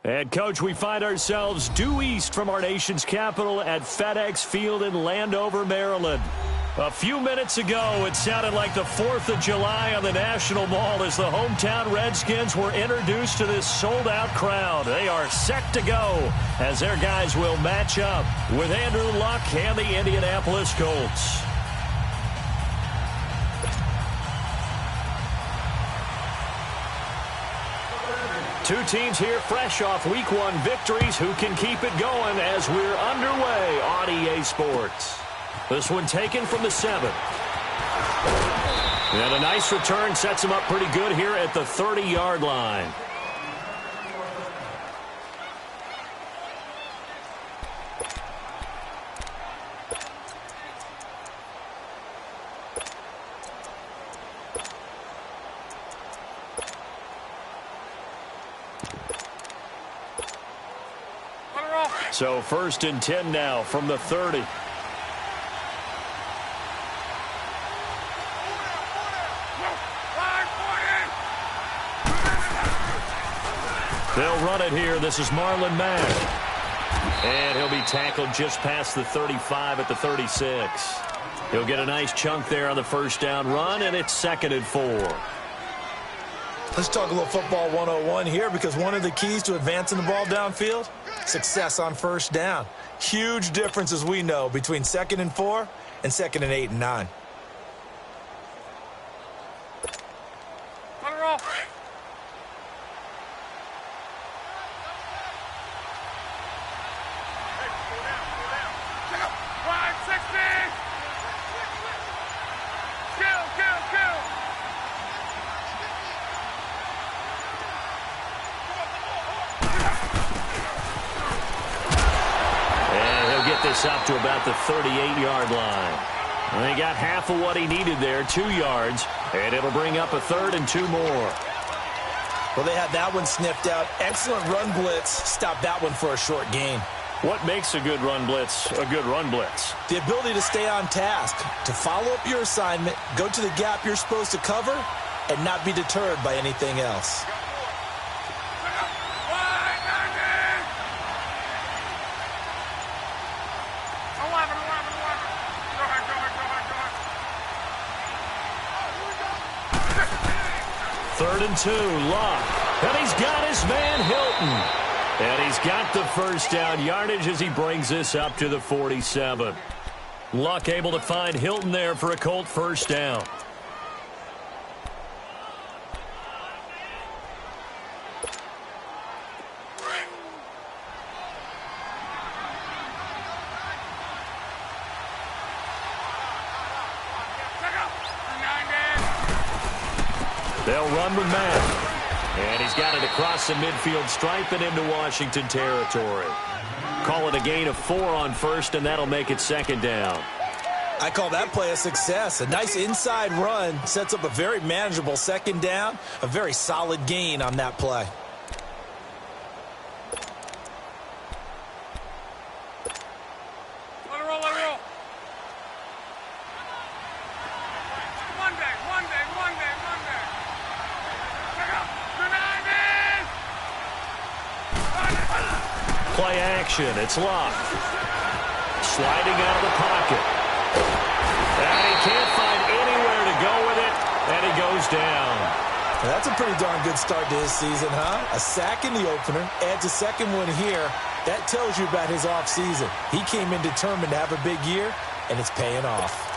And, Coach, we find ourselves due east from our nation's capital at FedEx Field in Landover, Maryland. A few minutes ago, it sounded like the 4th of July on the National Mall as the hometown Redskins were introduced to this sold-out crowd. They are set to go as their guys will match up with Andrew Luck and the Indianapolis Colts. Two teams here fresh off Week 1 victories. Who can keep it going as we're underway on EA Sports? This one taken from the 7. And a nice return sets him up pretty good here at the 30-yard line. So 1st and 10 now from the 30. They'll run it here. This is Marlon Mack. And he'll be tackled just past the 35 at the 36. He'll get a nice chunk there on the first down run, and it's 2nd and 4. Let's talk a little football 101 here, because one of the keys to advancing the ball downfield, success on first down. Huge difference, as we know, between 2nd and 4 and 2nd and 8 and 9. Up to about the 38-yard line. And he got half of what he needed there, 2 yards, and it'll bring up a 3rd and 2 more. Well, they had that one sniffed out. Excellent run blitz. Stop that one for a short gain. What makes a good run blitz a good run blitz? The ability to stay on task, to follow up your assignment, go to the gap you're supposed to cover, and not be deterred by anything else. Third and 2, Luck. And he's got his man Hilton. And he's got the first down yardage as he brings this up to the 47. Luck able to find Hilton there for a Colt first down. They'll run with Mack. And he's got it across the midfield stripe and into Washington territory. Call it a gain of 4 on first, and that'll make it 2nd down. I call that play a success. A nice inside run sets up a very manageable 2nd down. A very solid gain on that play. Play action. It's Luck. Sliding out of the pocket. And he can't find anywhere to go with it, and he goes down. Well, that's a pretty darn good start to his season, huh? A sack in the opener, adds a 2nd one here. That tells you about his offseason. He came in determined to have a big year, and it's paying off.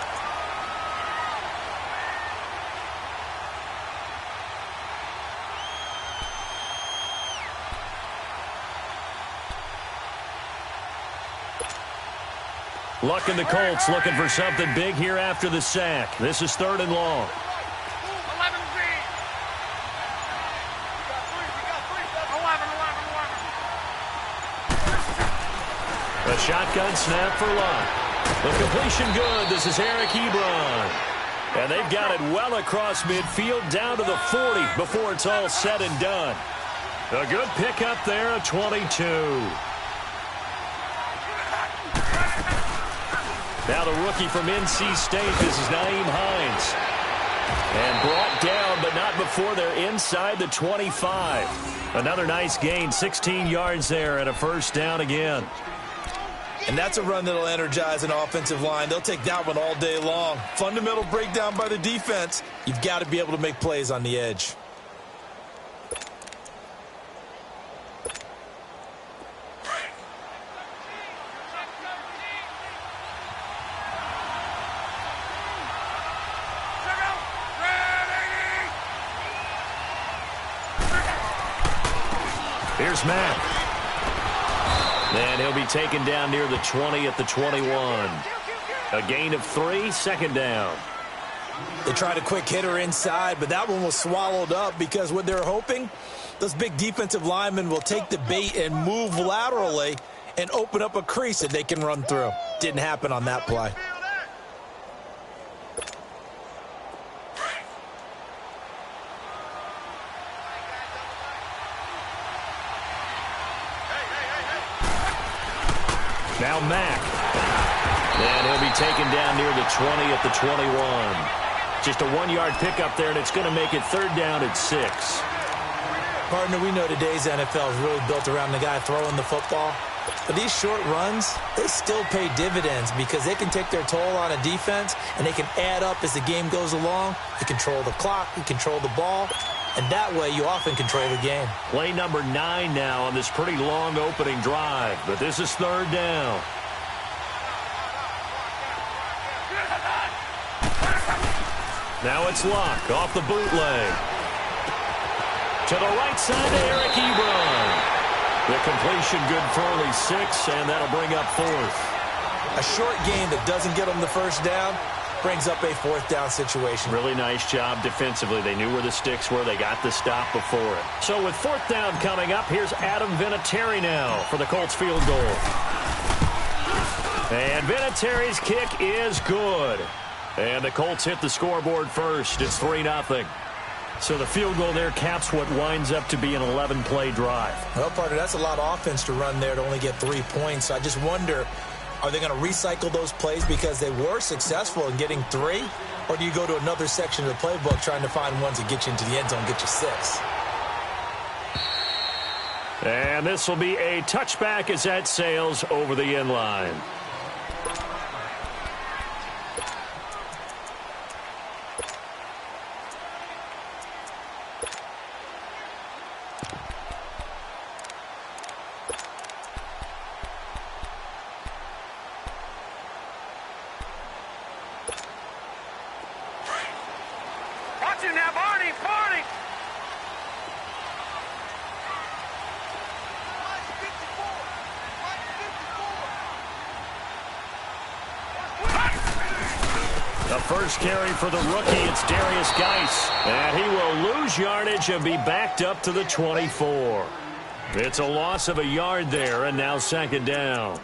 Luck and the Colts looking for something big here after the sack. This is 3rd and long. A shotgun snap for Luck. The completion good. This is Eric Ebron. And they've got it well across midfield down to the 40 before it's all said and done. A good pickup there at 22. Now the rookie from NC State, this is Nyheim Hines. And brought down, but not before they're inside the 25. Another nice gain, 16 yards there and a first down again. And that's a run that'll energize an offensive line. They'll take that one all day long. Fundamental breakdown by the defense. You've got to be able to make plays on the edge. Here's Mack. And he'll be taken down near the 20 at the 21. A gain of 3, second down. They tried a quick hitter inside, but that one was swallowed up because what they're hoping, those big defensive linemen will take the bait and move laterally and open up a crease that they can run through. Didn't happen on that play. Now Mack. And he'll be taken down near the 20 at the 21. Just a 1-yard pickup there, and it's going to make it third down at 6. Partner, we know today's NFL is really built around the guy throwing the football. But these short runs, they still pay dividends because they can take their toll on a defense, and they can add up as the game goes along. You control the clock, you control the ball, and that way you often control the game. Play number 9 now on this pretty long opening drive, but this is third down. Now it's Luck off the bootleg. To the right side to Eric Ebron. The completion good for only 6, and that'll bring up 4th. A short gain that doesn't get them the first down brings up a 4th down situation. Really nice job defensively. They knew where the sticks were. They got the stop before it. So with 4th down coming up, here's Adam Vinatieri now for the Colts field goal. And Vinatieri's kick is good. And the Colts hit the scoreboard first. It's 3-0. So the field goal there caps what winds up to be an 11-play drive. Well, partner, that's a lot of offense to run there to only get 3 points. So I just wonder, are they going to recycle those plays because they were successful in getting 3? Or do you go to another section of the playbook trying to find ones that get you into the end zone, get you 6? And this will be a touchback as that sails over the end line. First carry for the rookie, it's Darius Geis. And he will lose yardage and be backed up to the 24. It's a loss of a yard there, and now second down.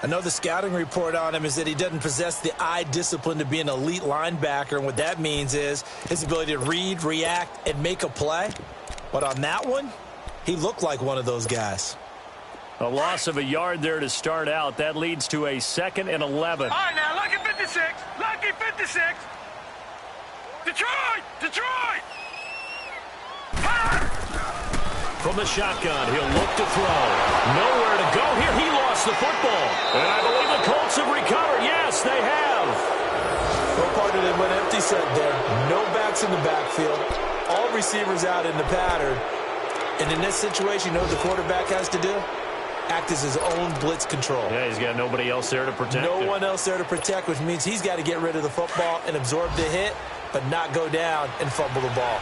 I know the scouting report on him is that he doesn't possess the eye discipline to be an elite linebacker, and what that means is his ability to read, react, and make a play. But on that one, he looked like one of those guys. A loss of a yard there to start out. That leads to a 2nd and 11. All right, now, Lucky 56. Lucky 56. Detroit! Detroit! From the shotgun, he'll look to throw. Nowhere to go here. He lost the football. And I believe the Colts have recovered. Yes, they have. Well, partner, they went empty set there. No backs in the backfield. All receivers out in the pattern. And in this situation, you know what the quarterback has to do? Act as his own blitz control. Yeah, he's got nobody else there to protect him. No one else there to protect, which means he's got to get rid of the football and absorb the hit, but not go down and fumble the ball.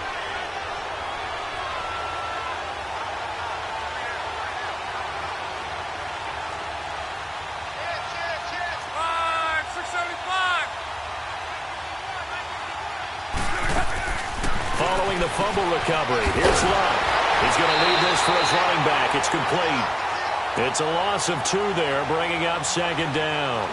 Following the fumble recovery, here's Luck. He's going to leave this for his running back. It's complete. It's a loss of 2 there, bringing up second down.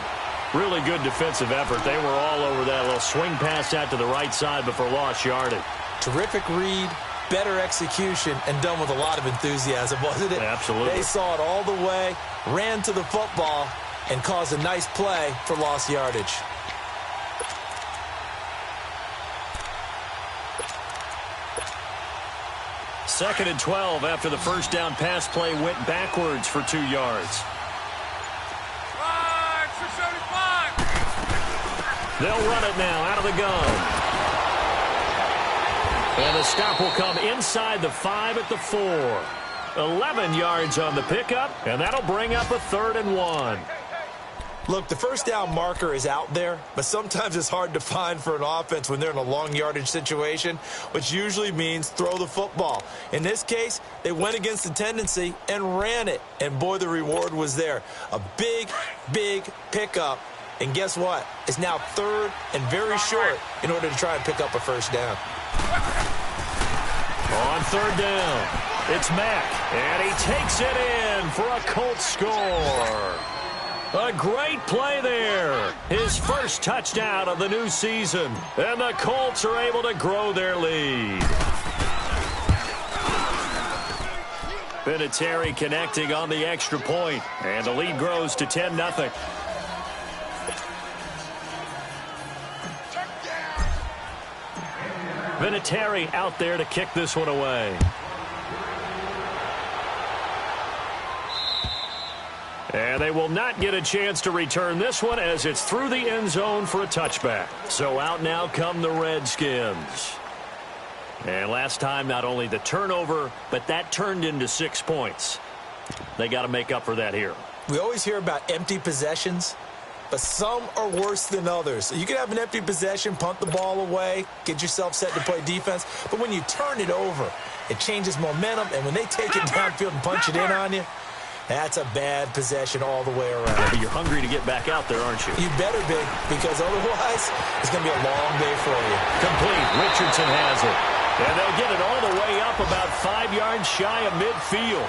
Really good defensive effort. They were all over that little swing pass out to the right side before lost yardage. Terrific read, better execution, and done with a lot of enthusiasm, wasn't it? Absolutely. They saw it all the way, ran to the football, and caused a nice play for lost yardage. 2nd and 12 after the first down pass play went backwards for 2 yards. They'll run it now out of the gun. And the stop will come inside the 5 at the 4. 11 yards on the pickup, and that'll bring up a 3rd and 1. Look, the first down marker is out there, but sometimes it's hard to find for an offense when they're in a long yardage situation, which usually means throw the football. In this case, they went against the tendency and ran it, and boy, the reward was there. A big, big pickup, and guess what? It's now 3rd and very short in order to try and pick up a first down. On 3rd down, it's Mack, and he takes it in for a Colts score. A great play there. His first touchdown of the new season. And the Colts are able to grow their lead. Vinatieri connecting on the extra point. And the lead grows to 10-0. Vinatieri out there to kick this one away. And they will not get a chance to return this one as it's through the end zone for a touchback. So out now come the Redskins. And last time, not only the turnover, but that turned into 6 points. They got to make up for that here. We always hear about empty possessions, but some are worse than others. You can have an empty possession, punt the ball away, get yourself set to play defense. But when you turn it over, it changes momentum. And when they take it downfield and punch it in on you, that's a bad possession all the way around. Yeah, but you're hungry to get back out there, aren't you? You better be, because otherwise it's going to be a long day for you. Complete. Richardson has it. And they'll get it all the way up about 5 yards shy of midfield.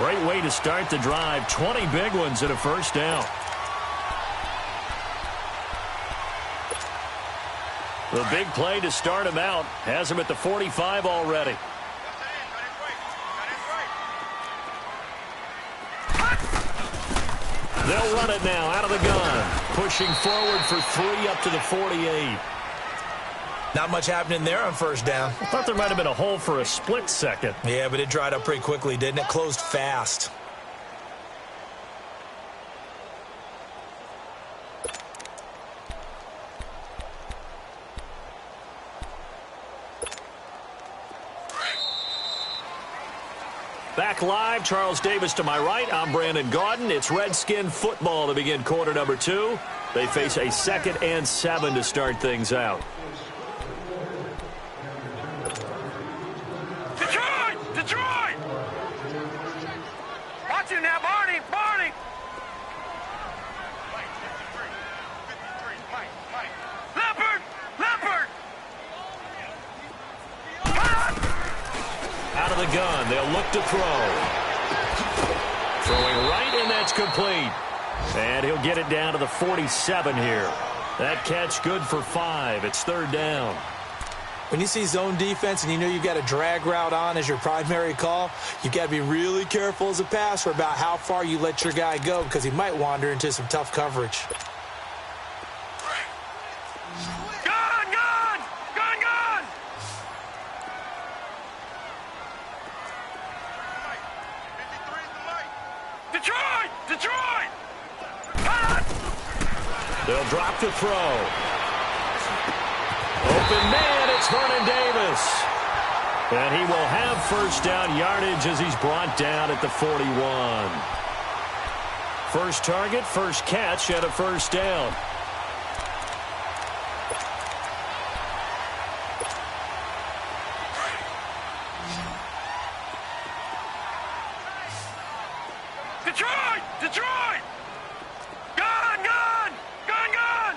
Great way to start the drive. 20 big ones and a first down. The big play to start him out. Has him at the 45 already. They'll run it now out of the gun. Pushing forward for 3 up to the 48. Not much happening there on first down. I thought there might have been a hole for a split second. Yeah, but it dried up pretty quickly, didn't it? Closed fast. Back live, Charles Davis to my right. I'm Brandon Gaudin. It's Redskin football to begin quarter number 2. They face a 2nd and 7 to start things out. Detroit! Detroit! Watch it now, Barney! Barney! Leopard! Leopard! Out of the gun, they'll look to throw. Throwing right, and that's complete. And he'll get it down to the 47 here. That catch good for 5. It's 3rd down. When you see zone defense and you know you've got a drag route on as your primary call, you've got to be really careful as a passer about how far you let your guy go, because he might wander into some tough coverage. Gun! Gun! Gun! Gun! Detroit! Detroit! They'll drop to throw. Open man, it's Vernon Davis. And he will have first down yardage as he's brought down at the 41. First target, first catch, and a first down. Detroit! Detroit! Gun! Gun! Gun! Gun!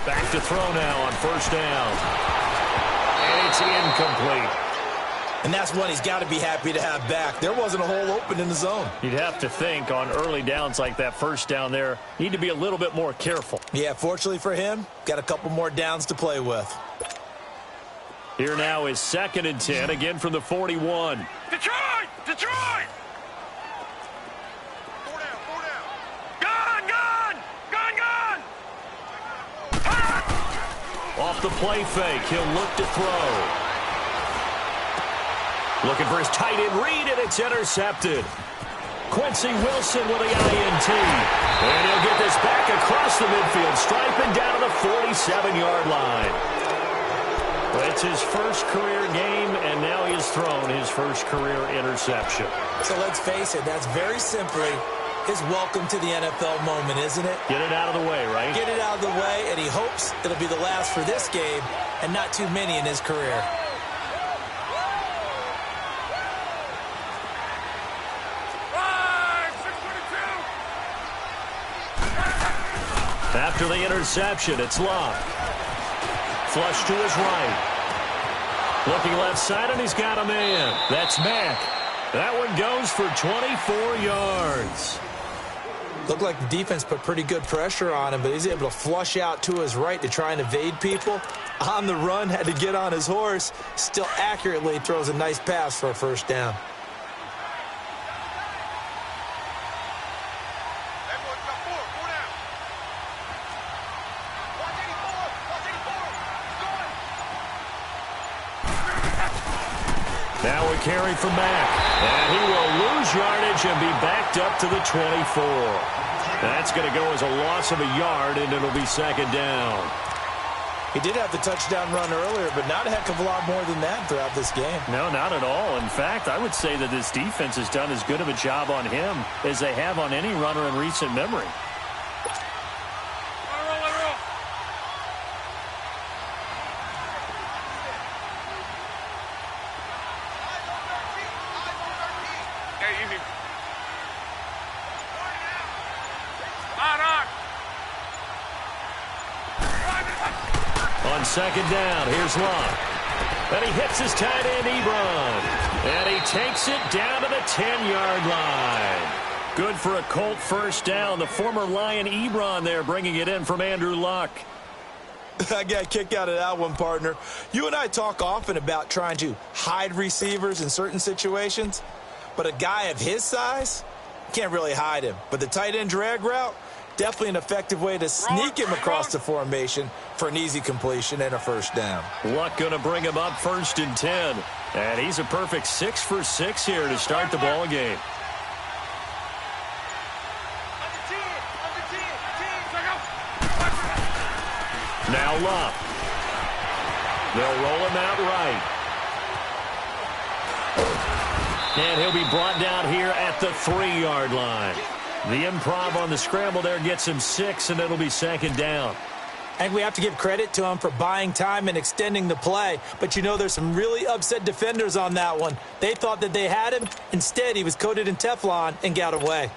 Back to throw now on first down. And it's incomplete. And that's one he's got to be happy to have back. There wasn't a hole open in the zone. You'd have to think on early downs like that first down there, need to be a little bit more careful. Yeah, fortunately for him, got a couple more downs to play with. Here now is 2nd and 10, again from the 41. Detroit! Detroit! Gun! Gun! Gun! Gun! Off the play fake, he'll look to throw. Looking for his tight end read, and it's intercepted. Quincy Wilson with the INT. And he'll get this back across the midfield, striping down to the 47-yard line. It's his first career game, and now he has thrown his first career interception. So let's face it, that's very simply his welcome to the NFL moment, isn't it? Get it out of the way, right? Get it out of the way, and he hopes it'll be the last for this game and not too many in his career. After the interception, it's Love. Flush to his right. Looking left side, and he's got a man. That's Mack. That one goes for 24 yards. Looked like the defense put pretty good pressure on him, but he's able to flush out to his right to try and evade people. On the run, had to get on his horse. Still accurately throws a nice pass for a first down. Now a carry from Mack. And he will lose yardage and be backed up to the 24. That's going to go as a loss of a yard, and it'll be second down. He did have the touchdown run earlier, but not a heck of a lot more than that throughout this game. No, not at all. In fact, I would say that this defense has done as good of a job on him as they have on any runner in recent memory. On second down, here's Love. And he hits his tight end, Ebron. And he takes it down to the 10-yard line. Good for a Colt first down. The former Lion Ebron there bringing it in from Andrew Luck. I got a kick out of that one, partner. You and I talk often about trying to hide receivers in certain situations, but a guy of his size can't really hide him. But the tight end drag route, definitely an effective way to sneak him across the formation for an easy completion and a first down. Luck going to bring him up first and 10. And he's a perfect 6 for 6 here to start the ball game. Now Luck. They'll roll him out right. And he'll be brought down here at the 3-yard line. The improv on the scramble there gets him 6, and it'll be second down. And we have to give credit to him for buying time and extending the play. But, you know, there's some really upset defenders on that one. They thought that they had him. Instead, he was coated in Teflon and got away.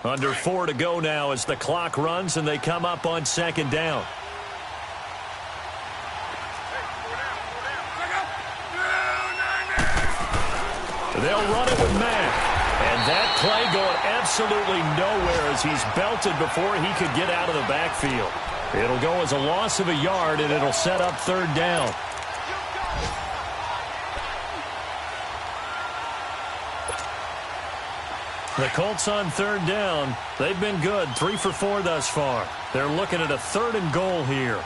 Under 4 to go now as the clock runs, and they come up on second down. They'll run it with Mack. And that play going absolutely nowhere as he's belted before he could get out of the backfield. It'll go as a loss of a yard, and it'll set up third down. The Colts on third down. They've been good, 3 for 4 thus far. They're looking at a 3rd and goal here.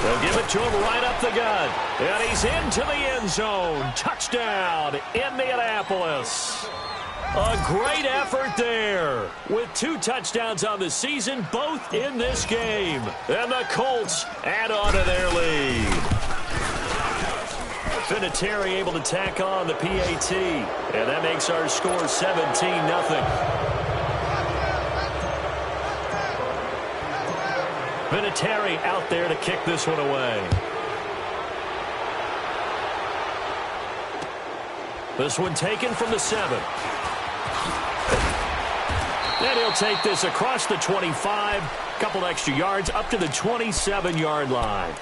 They'll give it to him right up the gut. And he's into the end zone. Touchdown, Indianapolis. A great effort there. With 2 touchdowns on the season, both in this game. And the Colts add on to their lead. Vinatieri able to tack on the PAT. And that makes our score 17-0. Vinatieri out there to kick this one away. This one taken from the 7. And he'll take this across the 25. Couple extra yards up to the 27-yard line.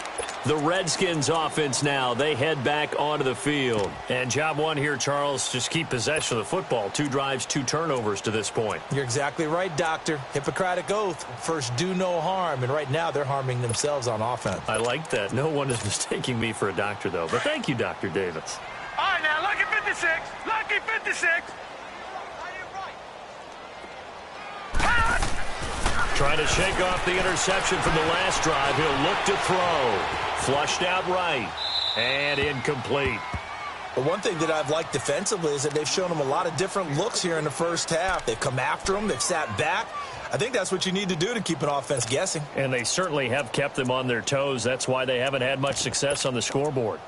The Redskins offense now, they head back onto the field. And job one here, Charles, just keep possession of the football. 2 drives, 2 turnovers to this point. You're exactly right, Doctor. Hippocratic oath. First, do no harm. And right now, they're harming themselves on offense. I like that. No one is mistaking me for a doctor, though. But thank you, Dr. Davis. All right, now, lucky 56. Lucky. 56. Trying to shake off the interception from the last drive. He'll look to throw. Flushed out right. And incomplete. But one thing that I've liked defensively is that they've shown him a lot of different looks here in the first half. They've come after him. They've sat back. I think that's what you need to do to keep an offense guessing. And they certainly have kept them on their toes. That's why they haven't had much success on the scoreboard.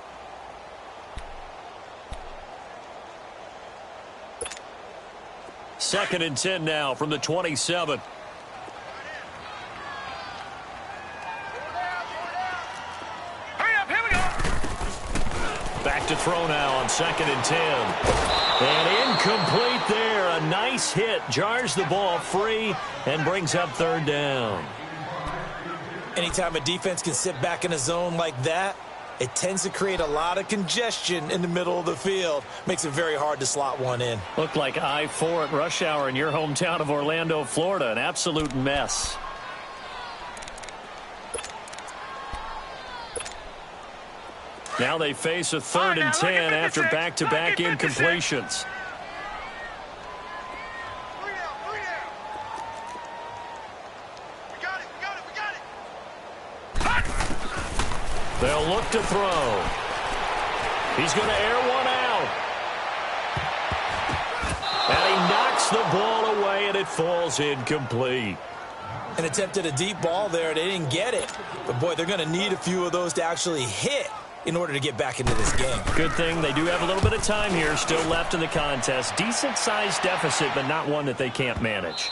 Second and 10 now from the 27. Back to throw now on second and 10. And incomplete there. A nice hit. Jars the ball free and brings up third down. Anytime a defense can sit back in a zone like that, it tends to create a lot of congestion in the middle of the field. Makes it very hard to slot one in. Looked like I-4 at rush hour in your hometown of Orlando, Florida. An absolute mess. Now they face a third and 10 after back-to-back incompletions. They'll look to throw. He's going to air one out. And he knocks the ball away, and it falls incomplete. An attempt at a deep ball there. They didn't get it. But, boy, they're going to need a few of those to actually hit in order to get back into this game. Good thing they do have a little bit of time here still left in the contest. Decent-sized deficit, but not one that they can't manage.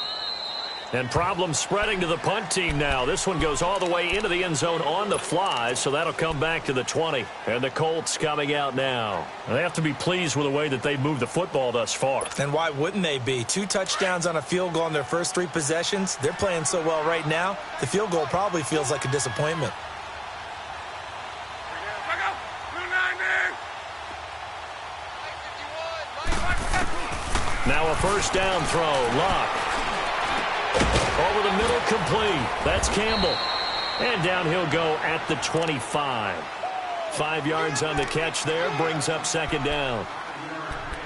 And problems spreading to the punt team now. This one goes all the way into the end zone on the fly, so that'll come back to the 20. And the Colts coming out now. They have to be pleased with the way that they've moved the football thus far. And why wouldn't they be? 2 touchdowns on a field goal in their first 3 possessions. They're playing so well right now, the field goal probably feels like a disappointment. Now a first down throw. Luck. Over the middle, complete. That's Campbell. And down he'll go at the 25. 5 yards on the catch there. Brings up second down.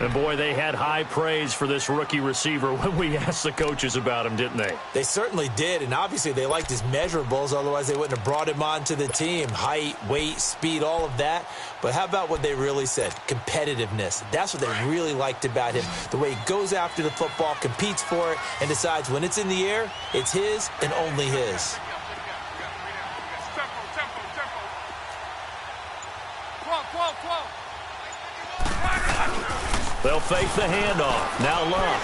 And, boy, they had high praise for this rookie receiver when we asked the coaches about him, didn't they? They certainly did, and obviously they liked his measurables. Otherwise, they wouldn't have brought him onto the team. Height, weight, speed, all of that. But how about what they really said? Competitiveness. That's what they really liked about him. The way he goes after the football, competes for it, and decides when it's in the air, it's his and only his. They'll fake the handoff. Now Luck.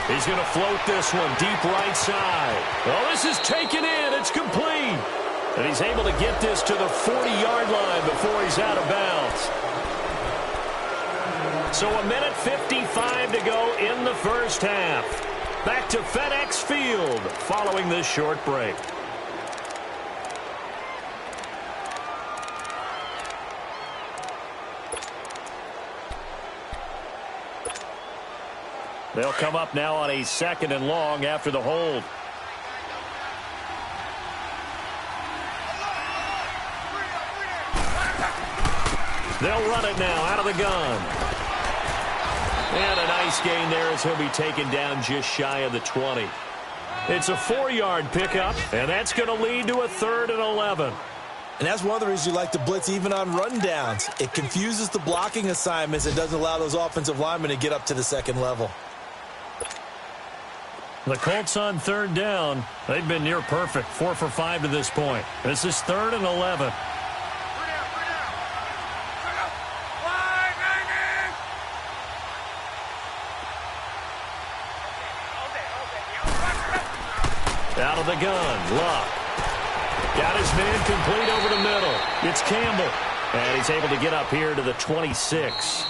He's going to float this one deep right side. Oh, this is taken in. It's complete. And he's able to get this to the 40-yard line before he's out of bounds. So a minute 55 to go in the first half. Back to FedEx Field following this short break. They'll come up now on a 2nd and long after the hold. They'll run it now out of the gun. And a nice gain there as he'll be taken down just shy of the 20. It's a 4-yard pickup, and that's going to lead to a 3rd and 11. And that's one of the reasons you like to blitz even on rundowns. It confuses the blocking assignments and doesn't allow those offensive linemen to get up to the second level. The Colts on 3rd down. They've been near perfect, 4 for 5 to this point. This is 3rd and 11. Out of the gun, Luck. Got his man complete over the middle. It's Campbell. And he's able to get up here to the 26.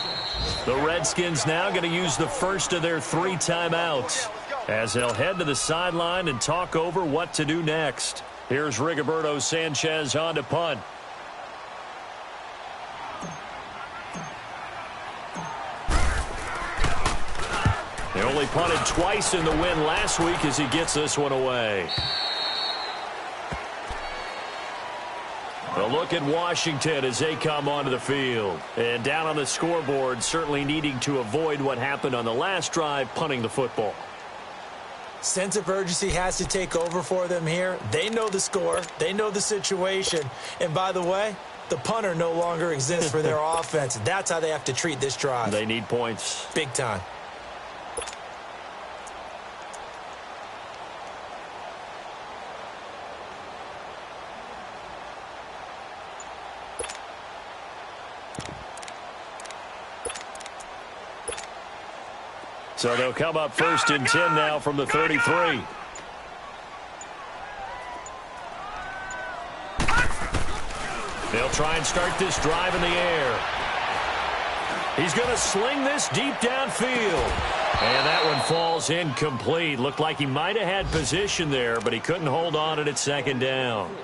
The Redskins now going to use the first of their 3 timeouts as they'll head to the sideline and talk over what to do next. Here's Rigoberto Sanchez on to punt. They only punted twice in the win last week as he gets this one away. A look at Washington as they come onto the field. And down on the scoreboard, certainly needing to avoid what happened on the last drive, punting the football. Sense of urgency has to take over for them here. They know the score. They know the situation. And by the way, the punter no longer exists for their offense. That's how they have to treat this drive. They need points. Big time. So they'll come up 1st and 10 now from the 33. They'll try and start this drive in the air. He's going to sling this deep downfield. And that one falls incomplete. Looked like he might have had position there, but he couldn't hold on at 2nd down.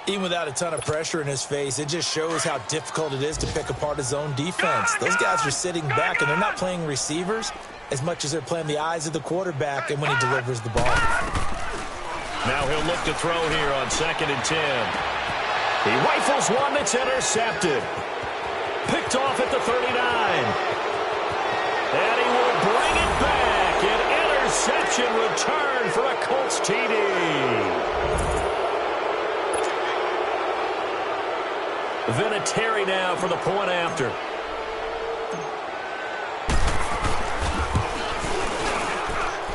Even without a ton of pressure in his face, it just shows how difficult it is to pick apart his own defense. Those guys are sitting back, and they're not playing receivers as much as they're playing the eyes of the quarterback and when he delivers the ball. Now he'll look to throw here on 2nd and 10. He rifles one that's intercepted. Picked off at the 39. And he will bring it back. An interception return for a Colts TD. Vinatieri now for the point after.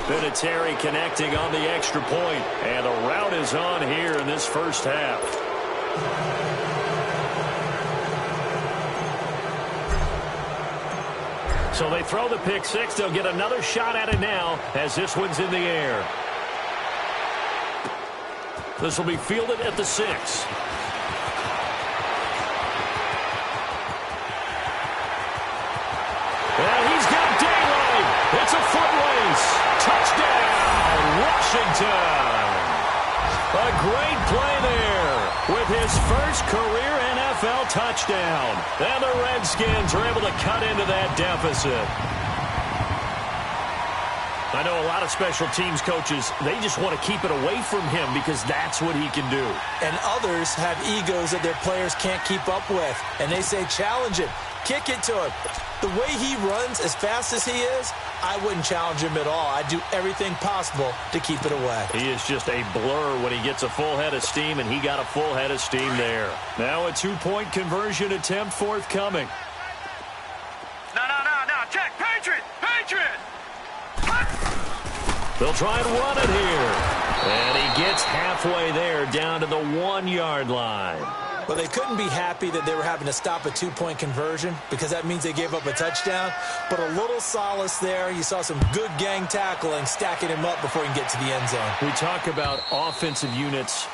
Vinatieri connecting on the extra point. And the route is on here in this first half. So they throw the pick six. They'll get another shot at it now as this one's in the air. This will be fielded at the 6. And he's got daylight. It's a foot race. Touchdown, Washington. A great play there with his first career NFL touchdown. And the Redskins are able to cut into that deficit. I know a lot of special teams coaches, they just want to keep it away from him because that's what he can do. And others have egos that their players can't keep up with. And they say, challenge it. Kick it to him. The way he runs as fast as he is, I wouldn't challenge him at all. I'd do everything possible to keep it away. He is just a blur when he gets a full head of steam, and he got a full head of steam there. Now a 2-point conversion attempt forthcoming. No. Check. Patriot. They'll try and run it here. And he gets halfway there down to the 1-yard line. Well, they couldn't be happy that they were having to stop a 2-point conversion because that means they gave up a touchdown. But a little solace there. You saw some good gang tackling, stacking him up before he can get to the end zone. We talk about offensive units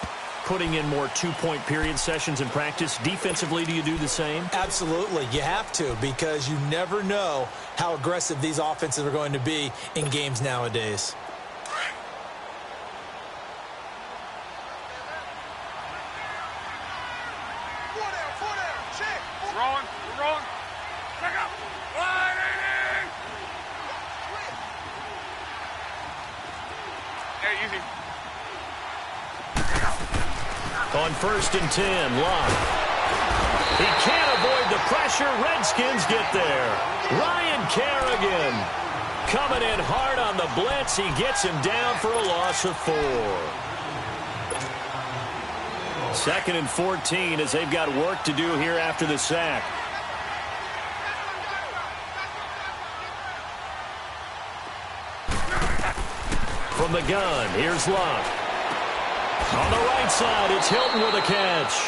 putting in more 2-point period sessions in practice. Defensively, do you do the same? Absolutely. You have to because you never know how aggressive these offenses are going to be in games nowadays. Wrong. Check out. Hey, easy. On 1st and 10, Locke. He can't avoid the pressure. Redskins get there. Ryan Kerrigan coming in hard on the blitz. He gets him down for a loss of 4. 2nd and 14 as they've got work to do here after the sack. From the gun, here's Locke. On the right side, it's Hilton with a catch.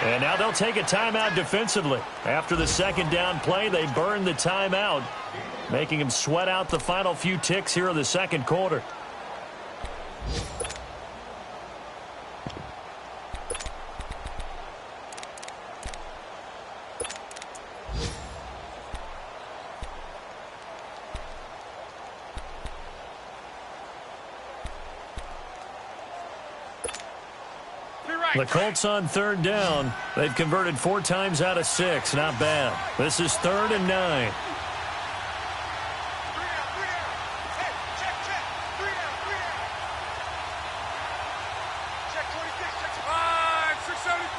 And now they'll take a timeout defensively. After the 2nd down play, they burn the timeout, making him sweat out the final few ticks here in the 2nd quarter. The Colts on 3rd down. They've converted 4 times out of 6. Not bad. This is 3rd and 9. Check 26. Check 5, 672.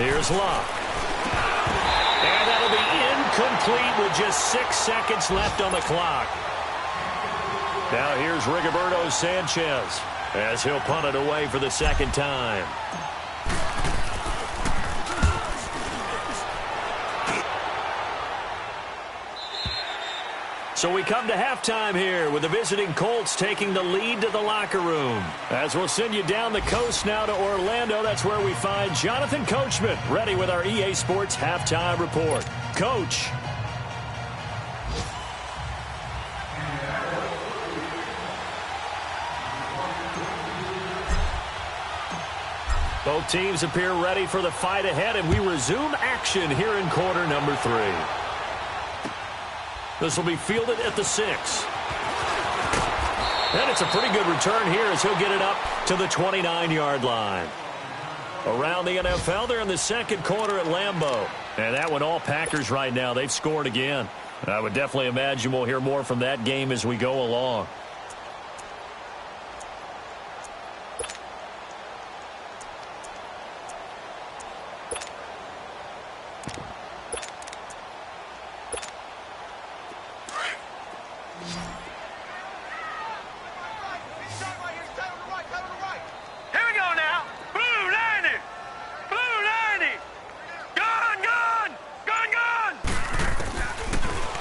Here's Luck. And that'll be incomplete with just 6 seconds left on the clock. Now here's Rigoberto Sanchez as he'll punt it away for the second time. So we come to halftime here with the visiting Colts taking the lead to the locker room. As we'll send you down the coast now to Orlando, that's where we find Jonathan Coachman ready with our EA Sports Halftime Report. Coach. Both teams appear ready for the fight ahead, and we resume action here in quarter number 3. This will be fielded at the 6. And it's a pretty good return here as he'll get it up to the 29-yard line. Around the NFL, they're in the second quarter at Lambeau. And that one all Packers right now. They've scored again. I would definitely imagine we'll hear more from that game as we go along.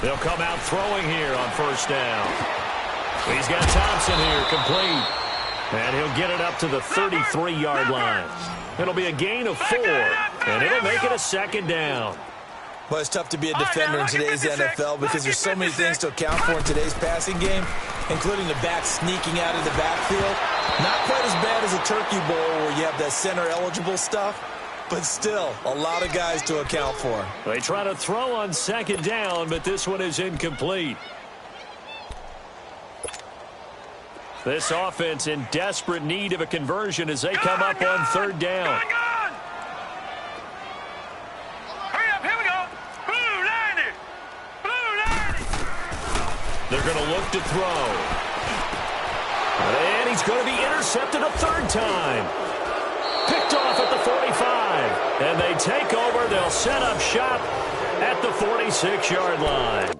They'll come out throwing here on first down. He's got Thompson here, complete. And he'll get it up to the 33-yard line. It'll be a gain of 4, and it'll make it a second down. Well, it's tough to be a defender in today's NFL because there's so many things to account for in today's passing game, including the back sneaking out of the backfield. Not quite as bad as a turkey bowl where you have that center-eligible stuff, but still, a lot of guys to account for. They try to throw on second down, but this one is incomplete. This offense in desperate need of a conversion as they come up on third down. Hurry up, here we go. Blue 90. Blue 90. They're going to look to throw. And he's going to be intercepted a third time. Picked off at the 45. And they take over. They'll set up shop at the 46-yard line.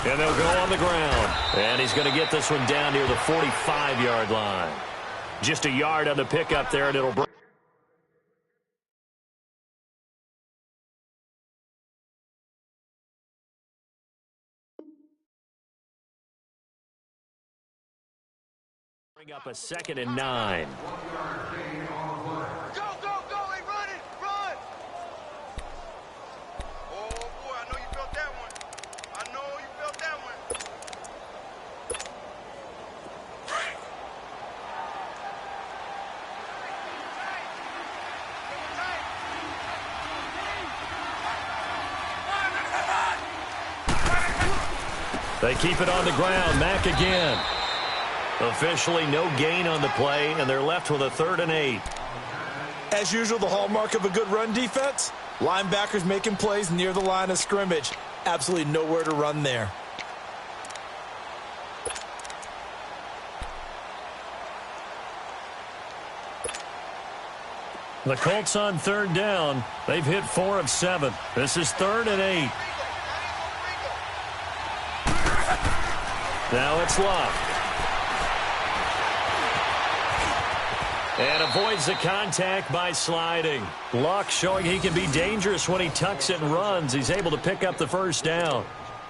And they'll go on the ground. And he's going to get this one down near the 45-yard line. Just a yard on the pickup there, and it'll break. Bring up a 2nd and 9. Go, go, go. Hey, run it. Run. Oh, boy, I know you felt that one. I know you felt that one. They keep it on the ground. Mack again. Officially no gain on the play, and they're left with a 3rd and 8. As usual, the hallmark of a good run defense, linebackers making plays near the line of scrimmage. Absolutely nowhere to run there. The Colts on third down. They've hit 4 of 7. This is 3rd and 8. Now it's Luck. And avoids the contact by sliding. Luck showing he can be dangerous when he tucks it and runs. He's able to pick up the first down.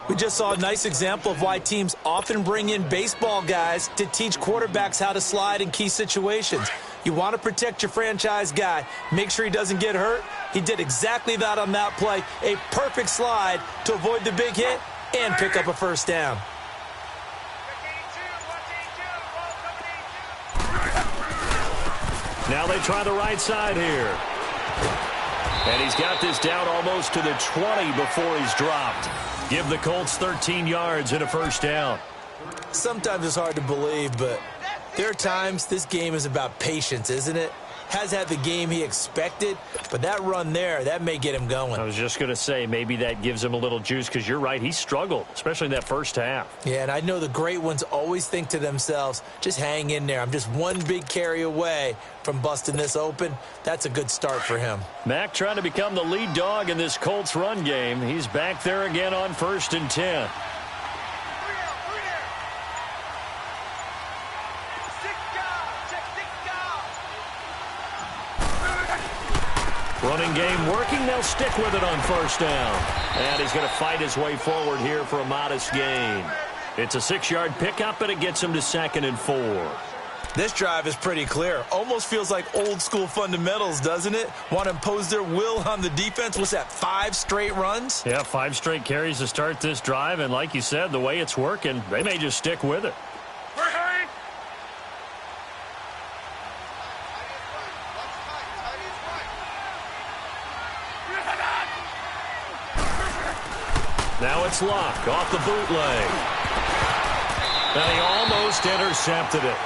We just saw a nice example of why teams often bring in baseball guys to teach quarterbacks how to slide in key situations. You want to protect your franchise guy. Make sure he doesn't get hurt. He did exactly that on that play. A perfect slide to avoid the big hit and pick up a first down. Now they try the right side here. And he's got this down almost to the 20 before he's dropped. Give the Colts 13 yards and a first down. Sometimes it's hard to believe, but there are times this game is about patience, isn't it? Has had the game he expected, but that run there, that may get him going. I was just going to say, maybe that gives him a little juice, because you're right, he struggled, especially in that first half. Yeah, and I know the great ones always think to themselves, just hang in there. I'm just one big carry away from busting this open. That's a good start for him. Mack trying to become the lead dog in this Colts run game. He's back there again on 1st and 10. Running game working. They'll stick with it on first down. And he's going to fight his way forward here for a modest gain. It's a 6-yard pickup, and it gets him to 2nd and 4. This drive is pretty clear. Almost feels like old-school fundamentals, doesn't it? Want to impose their will on the defense. What's that, 5 straight runs? Yeah, 5 straight carries to start this drive. And like you said, the way it's working, they may just stick with it. Now it's Luck off the bootleg. And he almost intercepted it.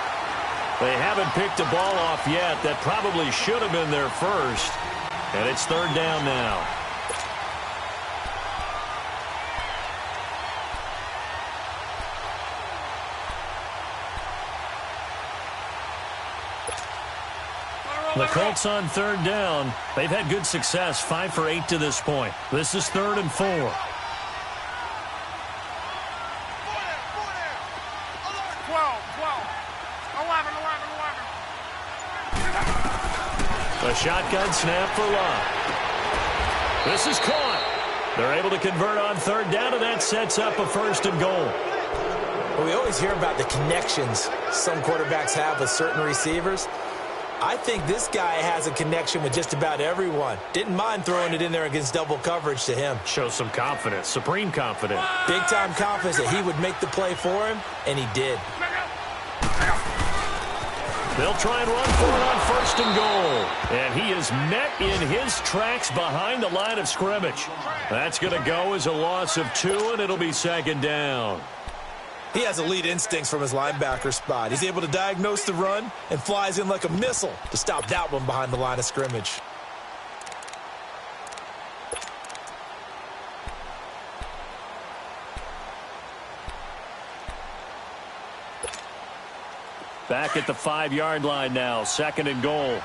They haven't picked a ball off yet. That probably should have been their first. And it's 3rd down now. The Colts on 3rd down. They've had good success, 5 for 8 to this point. This is 3rd and 4. A shotgun snap for Luck. This is caught. They're able to convert on 3rd down, and that sets up a 1st and goal. Well, we always hear about the connections some quarterbacks have with certain receivers. I think this guy has a connection with just about everyone. Didn't mind throwing it in there against double coverage to him. Shows some confidence, supreme confidence. Big-time confidence that he would make the play for him, and he did. They'll try and run for it on 1st and goal. And he is met in his tracks behind the line of scrimmage. That's going to go as a loss of 2, and it'll be 2nd down. He has elite instincts from his linebacker spot. He's able to diagnose the run and flies in like a missile to stop that one behind the line of scrimmage. Back at the 5-yard line now, 2nd and goal.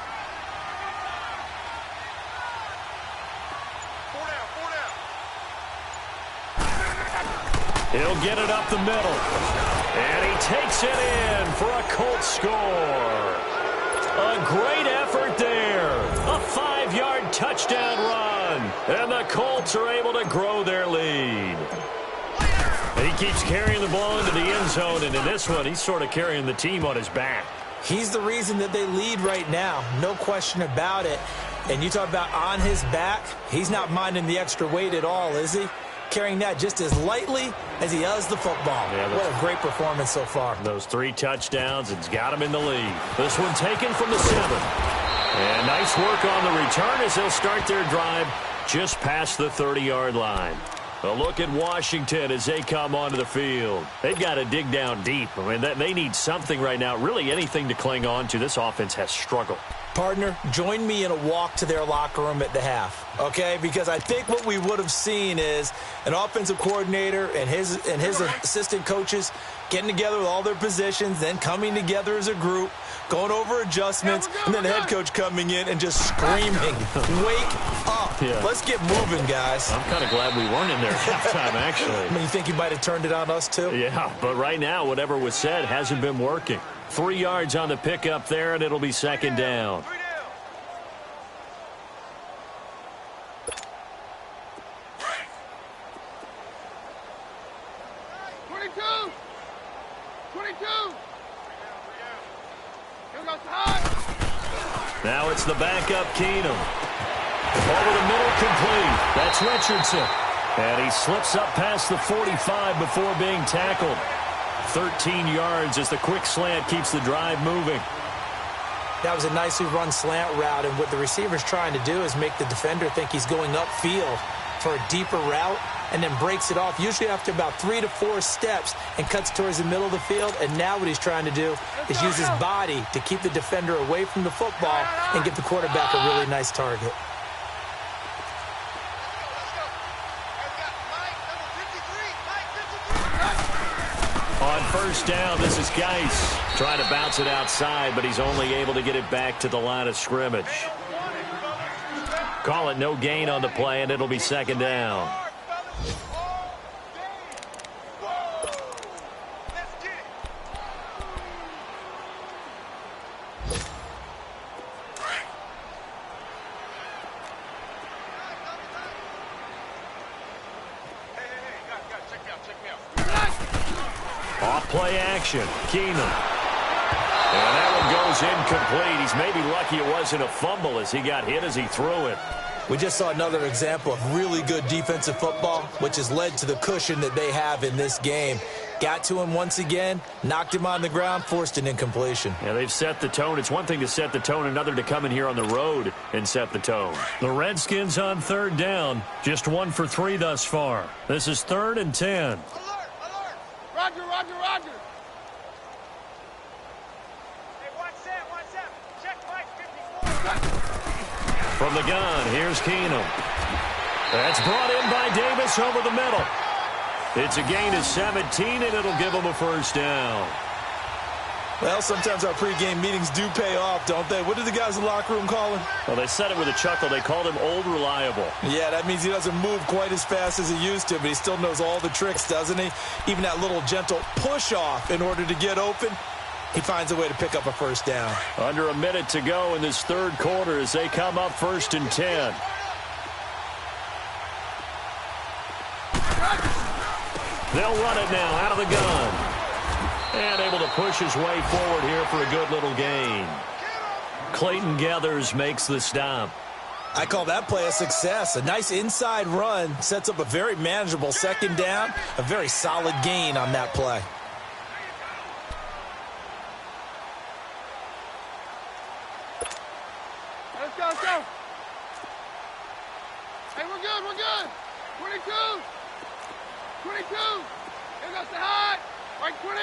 He'll get it up the middle. And he takes it in for a Colts score. A great effort there. A 5-yard touchdown run. And the Colts are able to grow their lead. And he keeps carrying the ball into the end zone. And in this one, he's sort of carrying the team on his back. He's the reason that they lead right now. No question about it. And you talk about on his back, he's not minding the extra weight at all, is he? Carrying that just as lightly as he does the football. Yeah, what a great performance so far. Those 3 touchdowns, it's got him in the lead. This one taken from the 7. And nice work on the return as they'll start their drive just past the 30-yard line. A look at Washington as they come onto the field. They've got to dig down deep. I mean, they need something right now, really anything to cling on to. This offense has struggled. Partner, join me in a walk to their locker room at the half, okay? Because I think what we would have seen is an offensive coordinator and his assistant coaches getting together with all their positions, then coming together as a group, going over adjustments, and then the head coach coming in and just screaming, wake up. Yeah. Let's get moving, guys. I'm kind of glad we weren't in there at halftime, actually. I mean, you think he might have turned it on us, too? Yeah, but right now, whatever was said hasn't been working. 3 yards on the pickup there, and it'll be second down. 22. Now it's the backup Keenum. Over the middle, complete. That's Richardson. And he slips up past the 45 before being tackled. 13 yards as the quick slant keeps the drive moving. That was a nicely run slant route, and what the receiver's trying to do is make the defender think he's going upfield for a deeper route, and then breaks it off, usually after about 3 to 4 steps, and cuts towards the middle of the field. And now what he's trying to do is use his body to keep the defender away from the football and give the quarterback a really nice target. On first down, this is Geis trying to bounce it outside, but he's only able to get it back to the line of scrimmage. Call it no gain on the play, and it'll be second down. Off-play action, Keenum. And that one goes incomplete. He's maybe lucky it wasn't a fumble as he got hit as he threw it. We just saw another example of really good defensive football, which has led to the cushion that they have in this game. Got to him once again, knocked him on the ground, forced an incompletion. Yeah, they've set the tone. It's one thing to set the tone, another to come in here on the road and set the tone. The Redskins on third down, just 1 for 3 thus far. This is 3rd and 10. Roger. Hey, watch that. Check Mike 54. From the gun, here's Keenum. That's brought in by Davis over the middle. It's a gain of 17, and it'll give him a first down. Well, sometimes our pregame meetings do pay off, don't they? What did the guys in the locker room call him? Well, they said it with a chuckle. They called him Old Reliable. Yeah, that means he doesn't move quite as fast as he used to, but he still knows all the tricks, doesn't he? Even that little gentle push-off in order to get open, he finds a way to pick up a first down. Under a minute to go in this third quarter as they come up 1st and 10. They'll run it now out of the gun. And able to push his way forward here for a good little gain. Clayton Gathers makes the stop. I call that play a success. A nice inside run sets up a very manageable second down. A very solid gain on that play. Let's go. Hey, we're good. 22. Here goes the high. Right 20.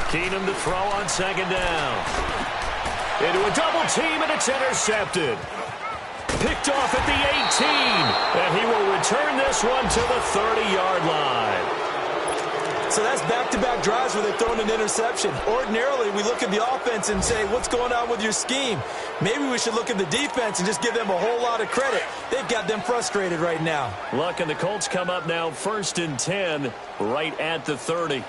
Keenum to throw on second down. Into a double team, and it's intercepted. Picked off at the 18. And he will return this one to the 30-yard line. So that's back-to-back drives where they've thrown an interception. Ordinarily, we look at the offense and say, what's going on with your scheme? Maybe we should look at the defense and just give them a whole lot of credit. They've got them frustrated right now. Look, and the Colts come up now 1st and 10 right at the 30.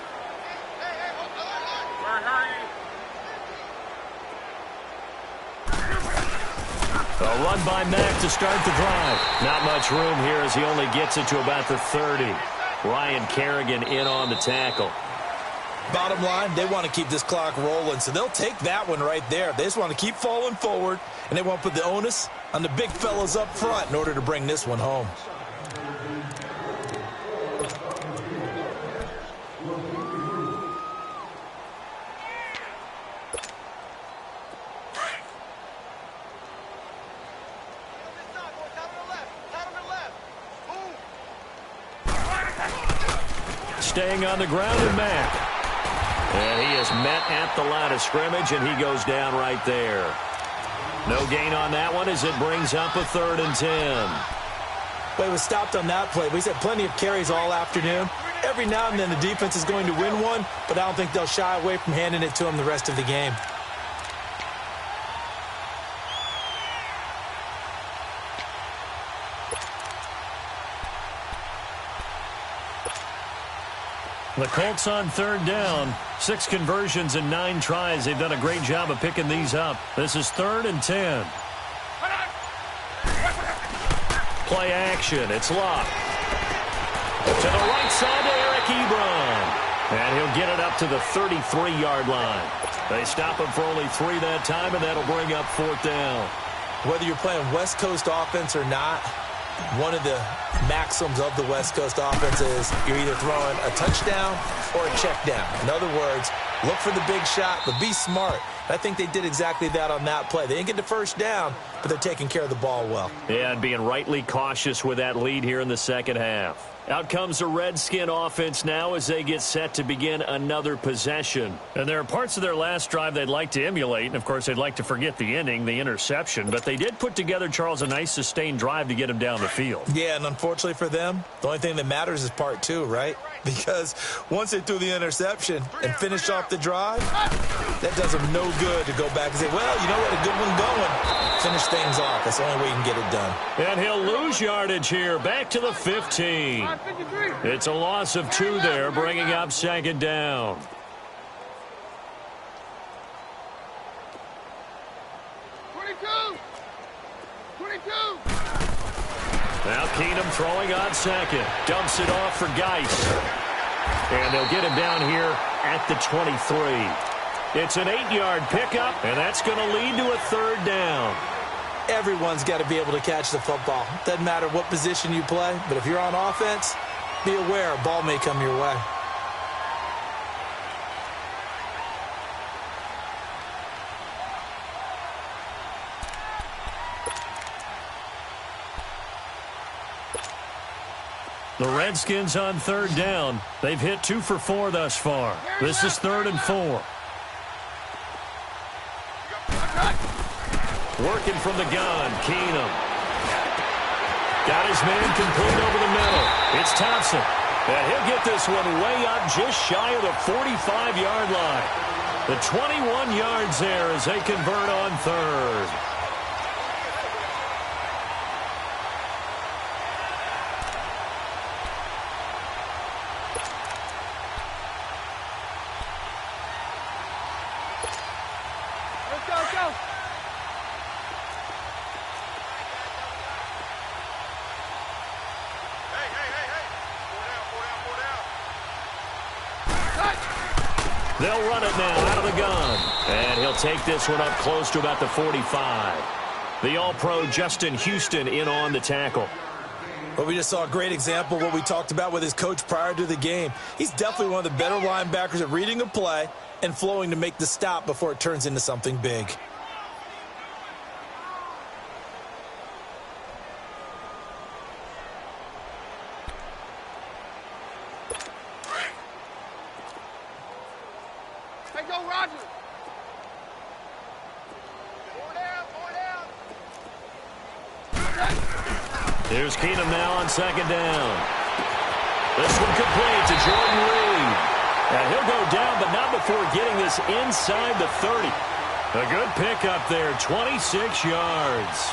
A run by Mack to start the drive. Not much room here as he only gets it to about the 30. Ryan Kerrigan in on the tackle. Bottom line, they want to keep this clock rolling, so they'll take that one right there. They just want to keep falling forward, and they want to put the onus on the big fellas up front in order to bring this one home. staying on the ground and Mack. And he is met at the line of scrimmage, and he goes down right there. No gain on that one as it brings up a 3rd and 10. Well, he was stopped on that play. He's had plenty of carries all afternoon. Every now and then the defense is going to win one, but I don't think they'll shy away from handing it to him the rest of the game. The Colts on 3rd down. 6 conversions and 9 tries. They've done a great job of picking these up. This is 3rd and 10. Play action. It's Luck. To the right side to Eric Ebron. And he'll get it up to the 33-yard line. They stop him for only 3 that time, and that'll bring up 4th down. Whether you're playing West Coast offense or not, one of the maxims of the West Coast offense is you're either throwing a touchdown or a check down. In other words, look for the big shot, but be smart. I think they did exactly that on that play. They didn't get the first down, but they're taking care of the ball well. Yeah, and being rightly cautious with that lead here in the second half. Out comes the Redskin offense now as they get set to begin another possession. And there are parts of their last drive they'd like to emulate, and of course they'd like to forget the ending, the interception, but they did put together, Charles, a nice sustained drive to get him down the field. Yeah, and unfortunately for them, the only thing that matters is part 2, right? Because once they threw the interception and finished off the drive, that does them no good to go back and say, well, you know what, a good one going. Finish things off. That's the only way you can get it done. And he'll lose yardage here, back to the 15. It's a loss of 2 there, bringing up 2nd down. Now Keenum throwing on 2nd. Dumps it off for Geis. And they'll get him down here at the 23. It's an 8-yard pickup, and that's going to lead to a 3rd down. Everyone's got to be able to catch the football. Doesn't matter what position you play, but if you're on offense, be aware a ball may come your way. The Redskins on 3rd down. They've hit 2 for 4 thus far. This is 3rd and 4. Working from the gun, Keenum. Got his man complete over the middle. It's Thompson. And he'll get this one way up just shy of the 45-yard line. The 21 yards there as they convert on 3rd. They'll run it now out of the gun. And he'll take this one up close to about the 45. The All-Pro Justin Houston in on the tackle. Well, we just saw a great example of what we talked about with his coach prior to the game. He's definitely one of the better linebackers at reading a play and flowing to make the stop before it turns into something big. Here's Keenum now on 2nd down. This one complete to Jordan Reed. And he'll go down, but not before getting this inside the 30. A good pickup there, 26 yards.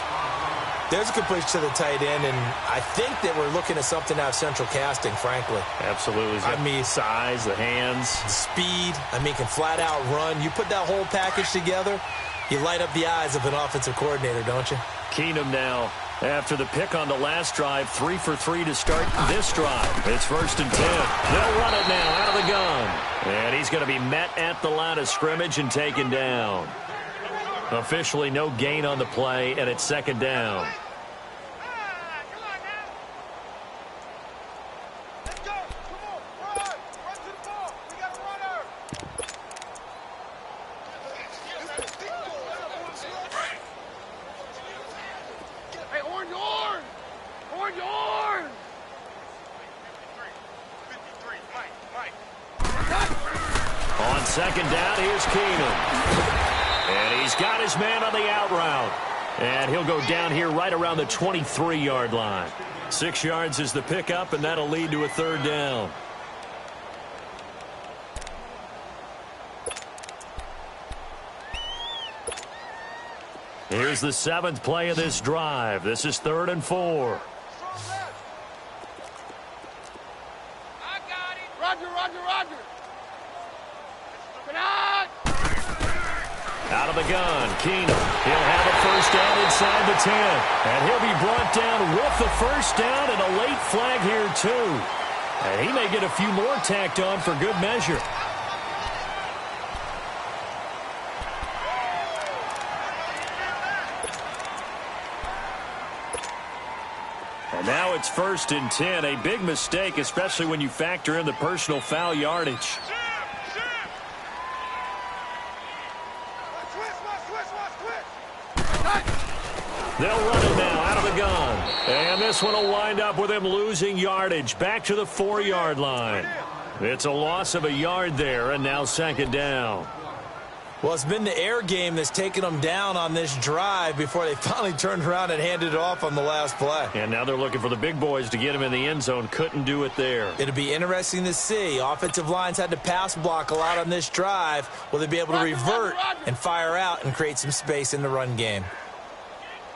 There's a completion to the tight end, and I think that we're looking at something out of central casting, frankly. Absolutely. I mean, size, the hands. Speed, can flat out run. You put that whole package together, you light up the eyes of an offensive coordinator, don't you? Keenum now, after the pick on the last drive, 3 for 3 to start this drive. It's 1st and 10. They'll run it now out of the gun. And he's going to be met at the line of scrimmage and taken down. Officially no gain on the play, and it's 2nd down. On second down, here's Keenum. And he's got his man on the out route. And he'll go down here right around the 23-yard line. 6 yards is the pickup, and that'll lead to a third down. Here's the 7th play of this drive. This is 3rd and 4. I got it. Roger. Out of the gun, Keenum. He'll have a first down inside the 10. And he'll be brought down with the first down and a late flag here, too. And he may get a few more tacked on for good measure. And now it's 1st and 10. A big mistake, especially when you factor in the personal foul yardage. They'll run it now out of the gun. And this one will wind up with him losing yardage back to the 4-yard line. It's a loss of a yard there, and now 2nd down. Well, it's been the air game that's taken them down on this drive before they finally turned around and handed it off on the last play. And now they're looking for the big boys to get him in the end zone. Couldn't do it there. It'll be interesting to see. Offensive lines had to pass block a lot on this drive. Will they be able to revert and fire out and create some space in the run game?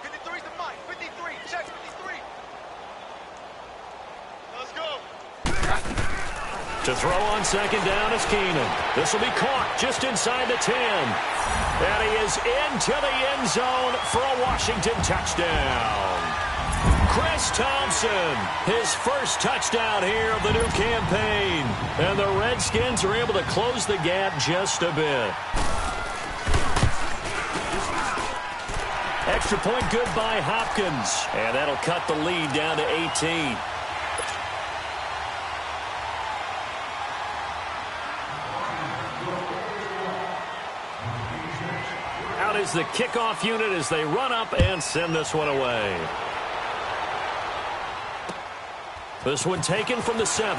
53's the mic. 53. Check 53. Let's go. To throw on 2nd down is Keenum. This will be caught just inside the 10. And he is into the end zone for a Washington touchdown. Chris Thompson, his first touchdown here of the new campaign. And the Redskins are able to close the gap just a bit. Extra point good by Hopkins. And that'll cut the lead down to 18. Out is the kickoff unit as they run up and send this one away. This one taken from the 7th.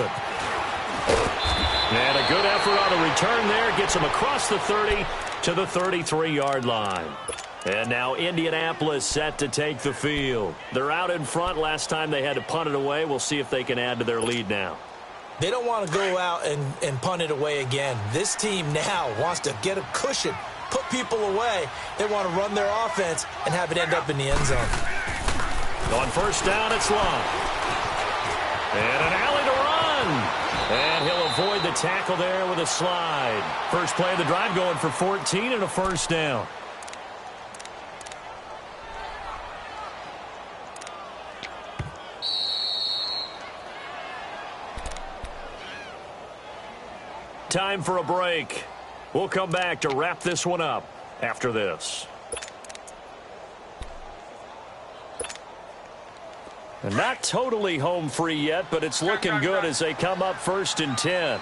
And a good effort on the return there. Gets him across the 30 to the 33-yard line. And now Indianapolis set to take the field. They're out in front. Last time they had to punt it away. We'll see if they can add to their lead now. They don't want to go out and punt it away again. This team now wants to get a cushion, put people away. They want to run their offense and have it end up in the end zone. On 1st down, it's Long. And an alley to run. And he'll avoid the tackle there with a slide. First play of the drive going for 14 and a first down. Time for a break. We'll come back to wrap this one up after this. And not totally home free yet, but it's looking good as they come up 1st and 10.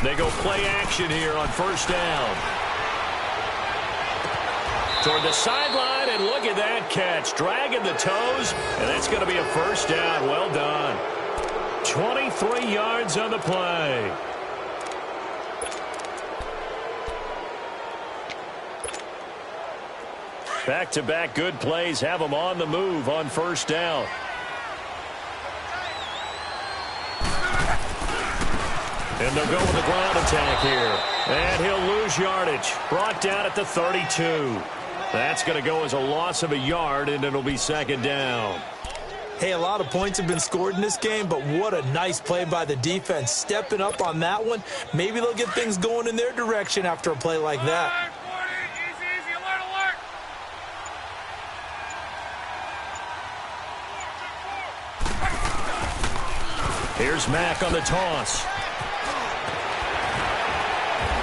They go play action here on 1st down. Toward the sideline, and look at that catch. Dragging the toes, and that's going to be a first down. Well done. 23 yards on the play. Back-to-back good plays have them on the move on 1st down. And they'll go with the ground attack here. And he'll lose yardage. Brought down at the 32. That's going to go as a loss of a yard, and it'll be 2nd down. Hey, a lot of points have been scored in this game, but what a nice play by the defense. Stepping up on that one. Maybe they'll get things going in their direction after a play like that. Easy, alert, alert. Here's Mack on the toss.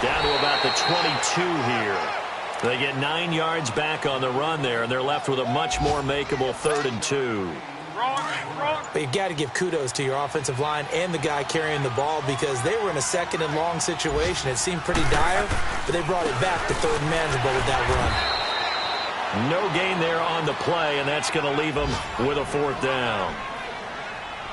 Down to about the 22 here. They get 9 yards back on the run there, and they're left with a much more makeable 3rd and 2. But you got to give kudos to your offensive line and the guy carrying the ball because they were in a 2nd and long situation. It seemed pretty dire, but they brought it back to 3rd and manageable with that run. No gain there on the play, and that's going to leave him with a 4th down.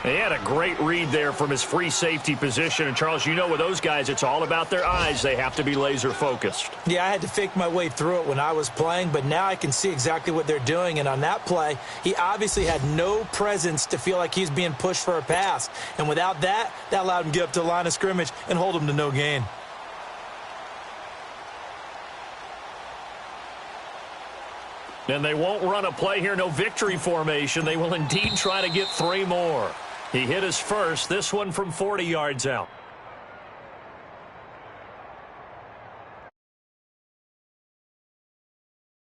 He had a great read there from his free safety position. And, Charles, you know with those guys, it's all about their eyes. They have to be laser-focused. Yeah, I had to fake my way through it when I was playing, but now I can see exactly what they're doing. And on that play, he obviously had no presence to feel like he's being pushed for a pass. And without that, that allowed him to get up to the line of scrimmage and hold him to no gain. And they won't run a play here, no victory formation. They will indeed try to get 3 more. He hit his first, this one from 40 yards out.